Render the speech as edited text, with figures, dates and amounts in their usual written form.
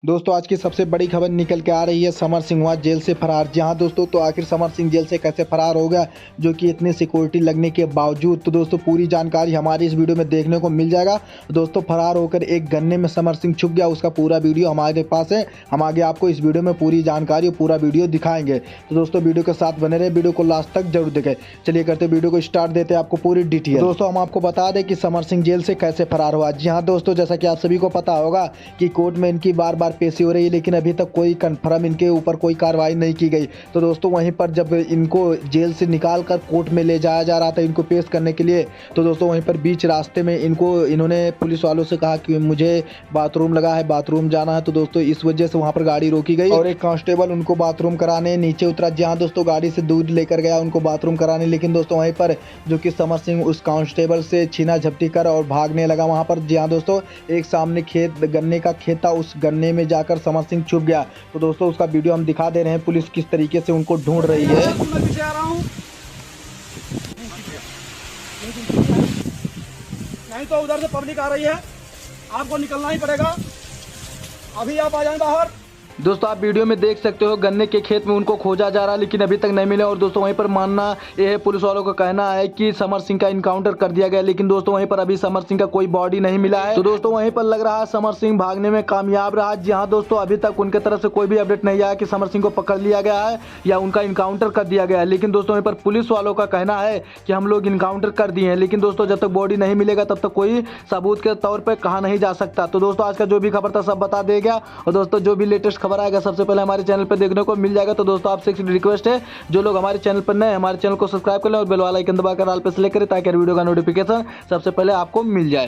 दोस्तों आज की सबसे बड़ी खबर निकल के आ रही है। समर सिंह हुआ जेल से फरार। जी हाँ दोस्तों, तो आखिर समर सिंह जेल से कैसे फरार हो गया, जो कि इतनी सिक्योरिटी लगने के बावजूद। तो दोस्तों पूरी जानकारी हमारी इस वीडियो में देखने को मिल जाएगा। दोस्तों फरार होकर एक गन्ने में समर सिंह छुप गया, उसका पूरा वीडियो हमारे पास है। हम आगे आपको इस वीडियो में पूरी जानकारी और पूरा वीडियो दिखाएंगे। तो दोस्तों वीडियो के साथ बने रहे, वीडियो को लास्ट तक जरूर देखें। चलिए करते वीडियो को स्टार्ट, देते हैं आपको पूरी डिटेल। दोस्तों हम आपको बता दें कि समर सिंह जेल से कैसे फरार हुआ। जी हाँ दोस्तों, जैसा कि आप सभी को पता होगा कि कोर्ट में इनकी बार बार पेशी हो रही है, लेकिन अभी तक कोई कंफर्म इनके ऊपर कोई कार्रवाई नहीं की गई। तो दोस्तों वहीं पर जब इनको जेल से निकाल कर कोर्ट में ले जाया जा रहा था इनको पेश करने के लिए, तो दोस्तों वहीं पर बीच रास्ते में इन्होंने पुलिस वालों से कहा कि मुझे बाथरूम लगा है, बाथरूम जाना है। तो दोस्तों इस वजह से वहां पर गाड़ी रोकी गई और एक कांस्टेबल उनको बाथरूम कराने नीचे उतरा। जहां दोस्तों गाड़ी से दूध लेकर गया उनको बाथरूम कराने, लेकिन दोस्तों वहीं पर जो कि समर सिंह उस कांस्टेबल से छीना झपटी कर और भागने लगा वहां पर। जी हाँ दोस्तों, एक सामने खेत, गन्ने का खेत था, उस गन्ने में जाकर समर सिंह छुप गया। तो दोस्तों उसका वीडियो हम दिखा दे रहे हैं, पुलिस किस तरीके से उनको ढूंढ रही है। मैं पीछे आ रहा हूँ, नहीं तो उधर से पब्लिक आ रही है, आपको निकलना ही पड़ेगा। अभी आप आ जाएं बाहर। दोस्तों आप वीडियो में देख सकते हो गन्ने के खेत में उनको खोजा जा रहा है, लेकिन अभी तक नहीं मिले। और दोस्तों वहीं पर मानना यह है, पुलिस वालों का कहना है कि समर सिंह का इनकाउंटर कर दिया गया, लेकिन दोस्तों वहीं पर अभी समर सिंह का कोई बॉडी नहीं मिला है। तो दोस्तों वहीं पर लग रहा है समर सिंह भागने में कामयाब रहा। जी हाँ दोस्तों, अभी तक उनके तरफ से कोई भी अपडेट नहीं आया कि समर सिंह को पकड़ लिया गया है या उनका इनकाउंटर कर दिया गया है। लेकिन दोस्तों वहीं पर पुलिस वालों का कहना है कि हम लोग इनकाउंटर कर दिए हैं, लेकिन दोस्तों जब तक बॉडी नहीं मिलेगा तब तक कोई सबूत के तौर पर कहा नहीं जा सकता। तो दोस्तों आज का जो भी खबर था सब बता देगा, और दोस्तों जो भी लेटेस्ट खबर आएगा सबसे पहले हमारे चैनल पर देखने को मिल जाएगा। तो दोस्तों आपसे एक रिक्वेस्ट है, जो लोग हमारे चैनल पर नए, हमारे चैनल को सब्सक्राइब कर लें और बेल वाला आइकन दबाकर ऑल पे सेलेक्ट करें, ताकि वीडियो का नोटिफिकेशन सबसे पहले आपको मिल जाए।